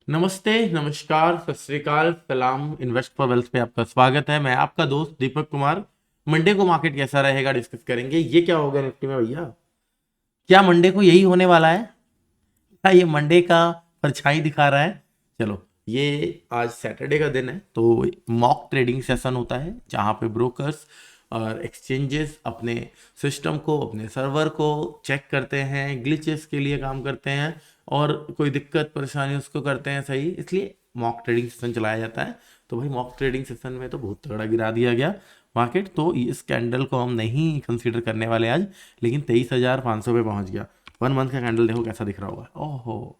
नमस्ते, नमस्कार, सत श्री अकाल, सलाम। इन्वेस्ट फॉर वेल्थ पे आपका स्वागत है। मैं आपका दोस्त दीपक कुमार। मंडे को मार्केट कैसा रहेगा डिस्कस करेंगे। ये क्या हो गया निफ्टी में भैया? क्या मंडे को यही होने वाला है? क्या ये मंडे का परछाई दिखा रहा है? चलो, ये आज सैटरडे का दिन है तो मॉक ट्रेडिंग सेशन होता है जहाँ पे ब्रोकर्स और एक्सचेंजेस अपने सिस्टम को, अपने सर्वर को चेक करते हैं, ग्लिचेस के लिए काम करते हैं और कोई दिक्कत परेशानी उसको करते हैं सही। इसलिए मॉक ट्रेडिंग सेशन चलाया जाता है। तो भाई मॉक ट्रेडिंग सेशन में तो बहुत तगड़ा गिरा दिया गया मार्केट। तो इस कैंडल को हम नहीं कंसीडर करने वाले आज, लेकिन 23,500 पे पहुंच गया। 1 मंथ का कैंडल देखो कैसा दिख रहा होगा। ओहो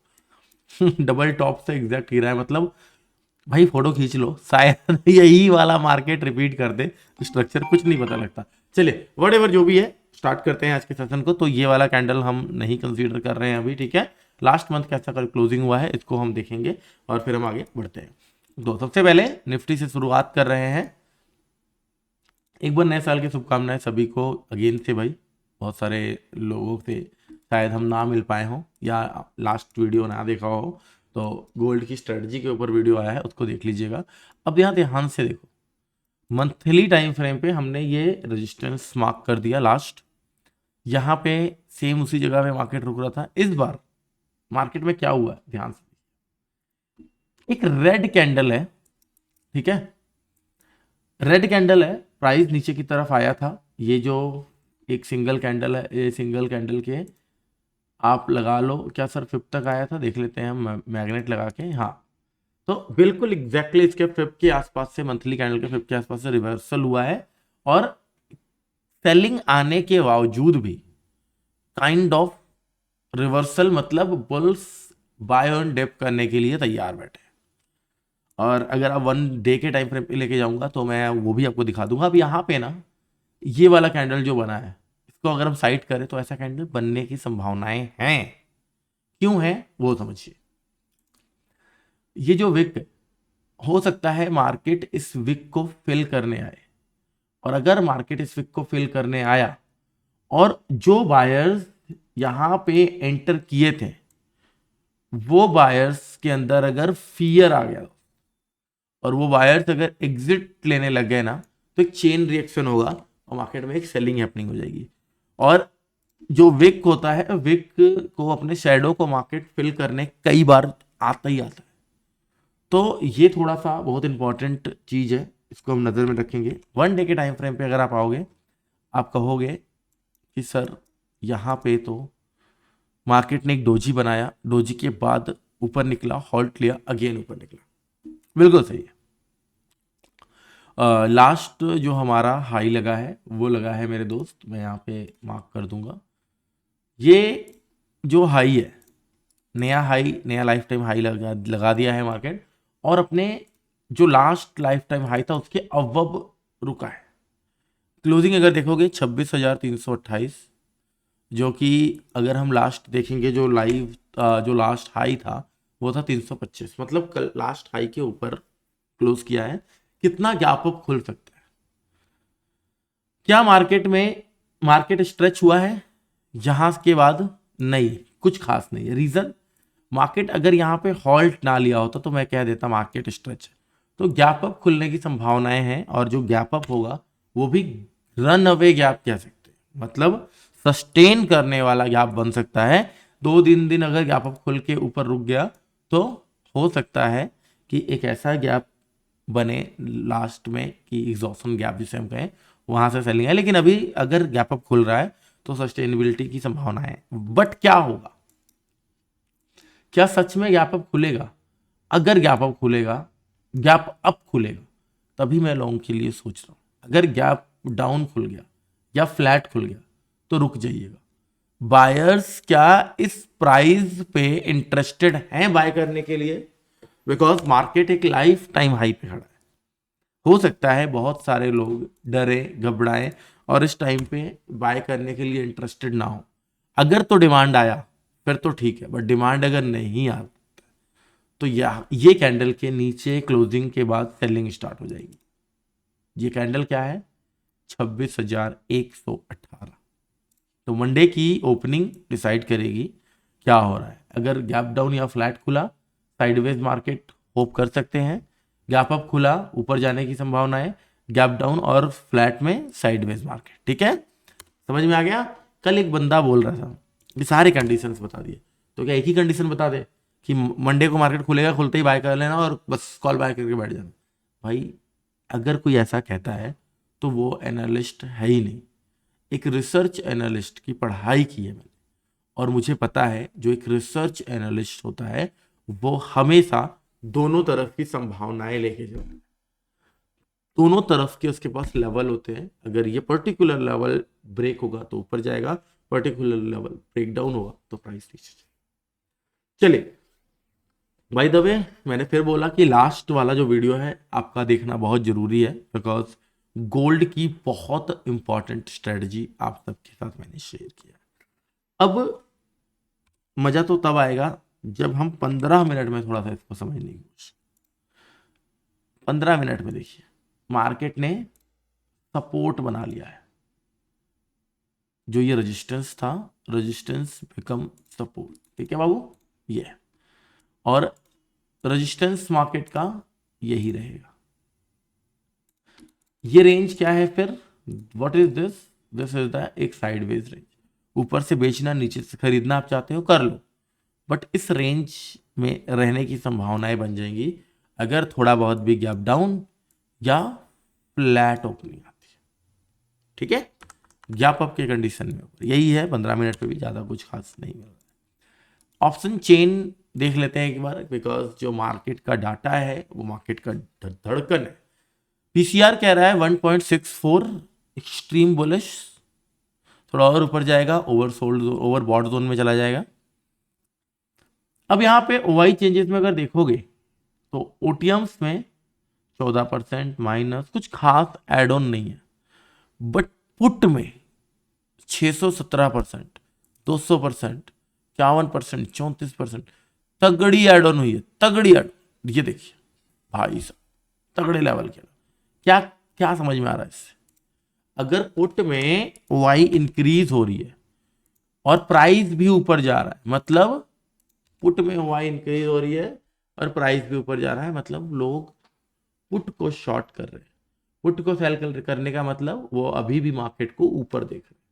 डबल टॉप से एग्जैक्ट गिरा है। मतलब भाई फोटो खींच लो, शायद यही वाला मार्केट रिपीट कर दे। स्ट्रक्चर कुछ नहीं पता लगता। चलिए व्हाटएवर जो भी है, स्टार्ट करते हैं आज के सेशन को। तो ये वाला कैंडल हम नहीं कंसीडर कर रहे हैं अभी, ठीक है। लास्ट मंथ कैसा कल क्लोजिंग हुआ है इसको हम देखेंगे और फिर हम आगे बढ़ते हैं। तो सबसे पहले निफ्टी से शुरुआत कर रहे हैं। एक बार नए साल की शुभकामनाएं सभी को अगेन से भाई। बहुत सारे लोगों से शायद हम ना मिल पाए हों या लास्ट वीडियो ना देखा हो, तो गोल्ड की स्ट्रेटजी के ऊपर वीडियो आया है, उसको देख लीजिएगा। अब यहाँ ध्यान से देखो, मंथली टाइम फ्रेम पे हमने ये रेजिस्टेंस मार्क कर दिया लास्ट। यहाँ पे सेम उसी जगह पे मार्केट रुक रहा था। इस बार मार्केट में क्या हुआ ध्यान से, एक रेड कैंडल है, ठीक है। रेड कैंडल है, प्राइस नीचे की तरफ आया था। ये जो एक सिंगल कैंडल है, ये सिंगल कैंडल के आप लगा लो, क्या सर 5 तक आया था, देख लेते हैं हम मैग्नेट लगा के। हाँ, तो बिल्कुल एग्जैक्टली इसके 5 के आसपास से, मंथली कैंडल के 5 के आसपास से रिवर्सल हुआ है। और सेलिंग आने के बावजूद भी काइंड ऑफ रिवर्सल, मतलब बुल्स बाय ऑन डिप करने के लिए तैयार बैठे। और अगर आप 1 डे के टाइम फ्रेम पे लेके जाऊंगा तो मैं वो भी आपको दिखा दूंगा। अब यहाँ पे ना ये वाला कैंडल जो बना है, इसको अगर हम साइड करें तो ऐसा कैंडल बनने की संभावनाएं हैं। क्यों है वो समझिए। ये जो विक, हो सकता है मार्केट इस विक को फिल करने आए। और अगर मार्केट इस विक को फिल करने आया और जो बायर्स यहां पे एंटर किए थे, वो बायर्स के अंदर अगर फियर आ गया और वो बायर्स अगर एग्जिट लेने लग गए ना, तो एक चेन रिएक्शन होगा और मार्केट में एक सेलिंग हैपनिंग हो जाएगी। और जो विक होता है, विक को अपने शैडो को मार्केट फिल करने कई बार आता ही आता है। तो ये थोड़ा सा बहुत इंपॉर्टेंट चीज है, इसको हम नजर में रखेंगे। 1 डे के टाइम फ्रेम पे अगर आप आओगे, आप कहोगे कि सर यहाँ पे तो मार्केट ने एक डोजी बनाया, डोजी के बाद ऊपर निकला, हॉल्ट लिया, अगेन ऊपर निकला। बिल्कुल सही है। लास्ट जो हमारा हाई लगा है वो लगा है मेरे दोस्त, मैं यहाँ पे मार्क कर दूंगा। ये जो हाई है, नया हाई, नया लाइफ टाइम हाई लगा दिया है मार्केट। और अपने जो लास्ट लाइफ टाइम हाई था उसके अबव रुका है। क्लोजिंग अगर देखोगे 26,328, जो कि अगर हम लास्ट देखेंगे जो जो लास्ट हाई था वो था 325। मतलब कल लास्ट हाई के ऊपर क्लोज किया है। कितना गैप अप खुल सकता है? क्या मार्केट स्ट्रेच हुआ है यहां के बाद? नहीं, कुछ खास नहीं है। रीजन, मार्केट अगर यहाँ पे हॉल्ट ना लिया होता तो मैं कह देता मार्केट स्ट्रेच है। तो गैप अप खुलने की संभावनाएं हैं और जो गैप अप होगा वो भी रन अवे गैप कह सकते हैं, मतलब सस्टेन करने वाला गैप बन सकता है। 2 दिन अगर गैप अप खुल के ऊपर रुक गया तो हो सकता है कि एक ऐसा गैप बने लास्ट में कि एग्जॉशन गैप जिसे हम कहें, वहां से सेलिंग है। लेकिन अभी अगर गैप अप खुल रहा है तो सस्टेनेबिलिटी की संभावना है। बट क्या होगा, क्या सच में गैप अप खुलेगा? अगर गैप अप खुलेगा, गैप अप खुलेगा, तभी मैं लॉन्ग के लिए सोच रहा हूं। अगर गैप डाउन खुल गया या फ्लैट खुल गया तो रुक जाइएगा। बायर्स क्या इस प्राइस पे इंटरेस्टेड हैं बाय करने के लिए? बिकॉज मार्केट एक लाइफ टाइम हाई पे खड़ा है। हो सकता है बहुत सारे लोग डरे, घबराए और इस टाइम पे बाय करने के लिए इंटरेस्टेड ना हो। अगर तो डिमांड आया फिर तो ठीक है, बट डिमांड अगर नहीं आ तो ये कैंडल के नीचे क्लोजिंग के बाद सेलिंग स्टार्ट हो जाएगी। ये कैंडल क्या है? 26,118। तो मंडे की ओपनिंग डिसाइड करेगी क्या हो रहा है। अगर गैप डाउन या फ्लैट खुला, साइडवेज मार्केट होप कर सकते हैं। गैप अप खुला, ऊपर जाने की संभावना है, गैप डाउन और फ्लैट में साइडवेज मार्केट। ठीक है, समझ में आ गया। कल एक बंदा बोल रहा था कि सारे कंडीशंस बता दिए, तो क्या एक ही कंडीशन बता दे कि मंडे को मार्केट खुलेगा, खुलते ही बाय कर लेना और बस कॉल बाय करके बैठ जाना? भाई अगर कोई ऐसा कहता है तो वो एनालिस्ट है ही नहीं। एक रिसर्च एनालिस्ट की पढ़ाई की है मैंने, और मुझे पता है जो एक रिसर्च एनालिस्ट होता है वो हमेशा दोनों तरफ की संभावनाएं लेके जाता है। दोनों तरफ के उसके पास लेवल होते हैं। अगर ये पर्टिकुलर लेवल ब्रेक होगा तो ऊपर जाएगा, पर्टिकुलर लेवल ब्रेक डाउन होगा तो प्राइस नीचे जाएगा। चलिए, बाय द वे मैंने फिर बोला कि लास्ट वाला जो वीडियो है आपका देखना बहुत जरूरी है, बिकॉज गोल्ड की बहुत इंपॉर्टेंट स्ट्रेटजी आप सबके साथ मैंने शेयर किया। अब मजा तो तब आएगा जब हम 15 मिनट में थोड़ा सा इसको समझने की कोशिश। 15 मिनट में देखिए, मार्केट ने सपोर्ट बना लिया है। जो ये रेजिस्टेंस था, रेजिस्टेंस बिकम सपोर्ट। ठीक है बाबू, ये और रेजिस्टेंस मार्केट का यही रहेगा। ये रेंज क्या है फिर? What is this? This is the एक साइडवेज रेंज। ऊपर से बेचना, नीचे से खरीदना आप चाहते हो कर लो, बट इस रेंज में रहने की संभावनाएं बन जाएंगी अगर थोड़ा बहुत भी गैप डाउन या फ्लैट ओपनिंग आती है। ठीक है, गैप अप के कंडीशन में यही है। 15 मिनट पे भी ज्यादा कुछ खास नहीं मिल रहा है। ऑप्शन चेन देख लेते हैं एक बार, बिकॉज जो मार्केट का डाटा है वो मार्केट का धड़कन है। पीसीआर कह रहा है 1.64 एक्सट्रीम बुलिश, थोड़ा और ऊपर जाएगा, ओवरसोल्ड ओवरबॉट जोन में चला जाएगा। अब यहाँ पे ओवाई चेंजेस में अगर देखोगे तो ओटीएम्स में 14% माइनस, कुछ खास एड ऑन नहीं है, बट पुट में 617%, 200%, 51%, 34% तगड़ी एड ऑन हुई है, तगड़ी एड। ये देखिए भाई साहब, तगड़े लेवल के। क्या क्या समझ में आ रहा है इससे? अगर पुट में वाई इंक्रीज हो रही है और प्राइस भी ऊपर जा रहा है, मतलब पुट में वाई इंक्रीज हो रही है और प्राइस भी ऊपर जा रहा है, मतलब लोग पुट को शॉर्ट कर रहे हैं। पुट को सेल करने का मतलब वो अभी भी मार्केट को ऊपर देख रहे हैं।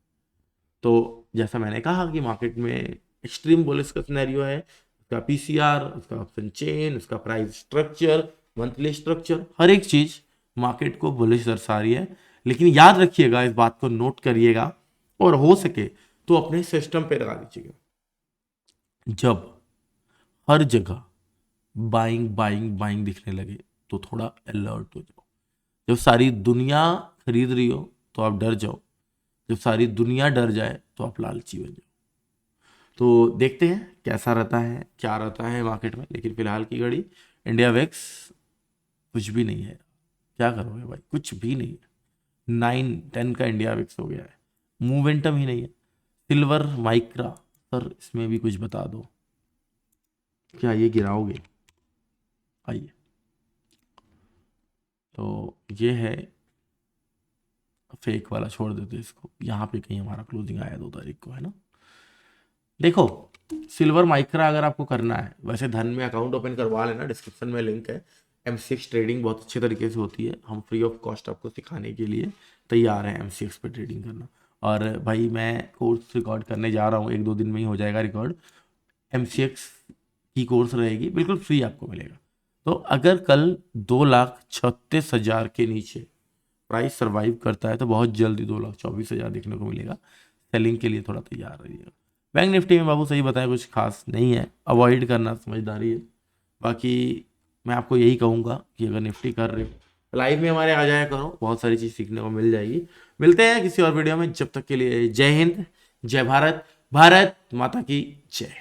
तो जैसा मैंने कहा कि मार्केट में एक्सट्रीम बुलिश का सिनेरियो है, उसका पीसीआर, उसका ऑप्शन चेन, उसका प्राइस स्ट्रक्चर, मंथली स्ट्रक्चर, हर एक चीज मार्केट को बुलिश दर्शा रही है। लेकिन याद रखिएगा, इस बात को नोट करिएगा और हो सके तो अपने सिस्टम पे लगा दीजिएगा। जब हर जगह बाइंग बाइंग बाइंग दिखने लगे तो थोड़ा अलर्ट हो जाओ। जब सारी दुनिया खरीद रही हो तो आप डर जाओ, जब सारी दुनिया डर जाए तो आप लालची बन जाओ। तो देखते हैं कैसा रहता है, क्या रहता है मार्केट में। लेकिन फिलहाल की घड़ी इंडिया वेक्स कुछ भी नहीं है। क्या करोगे भाई, कुछ भी नहीं है। 9-10 का इंडिया वेक्स हो गया है, मोमेंटम ही नहीं है। सिल्वर माइक्रा सर, इसमें भी कुछ बता दो, क्या ये गिराओगे? आइए, तो ये है फेक वाला, छोड़ देते इसको। यहाँ पे कहीं हमारा क्लोजिंग आया 2 तारीख को, है ना। देखो, सिल्वर माइक्रा अगर आपको करना है, वैसे धन में अकाउंट ओपन करवा लेना, डिस्क्रिप्शन में लिंक है। MCX ट्रेडिंग बहुत अच्छे तरीके से होती है, हम फ्री ऑफ कॉस्ट आपको सिखाने के लिए तैयार हैं MCX पे ट्रेडिंग करना। और भाई मैं कोर्स रिकॉर्ड करने जा रहा हूँ, 1-2 दिन में ही हो जाएगा रिकॉर्ड। MCX की कोर्स रहेगी, बिल्कुल फ्री आपको मिलेगा। तो अगर कल 2,36,000 के नीचे प्राइस सर्वाइव करता है तो बहुत जल्दी 2,24,000 देखने को मिलेगा। सेलिंग के लिए थोड़ा तैयार रहिएगा। बैंक निफ्टी में बाबू सही बताएं, कुछ खास नहीं है, अवॉइड करना समझदारी है। बाकी मैं आपको यही कहूँगा कि अगर निफ्टी कर रहे हो लाइव में हमारे आ जाया करो, बहुत सारी चीज़ सीखने को मिल जाएगी। मिलते हैं किसी और वीडियो में, जब तक के लिए जय हिंद, जय भारत, भारत माता की जय।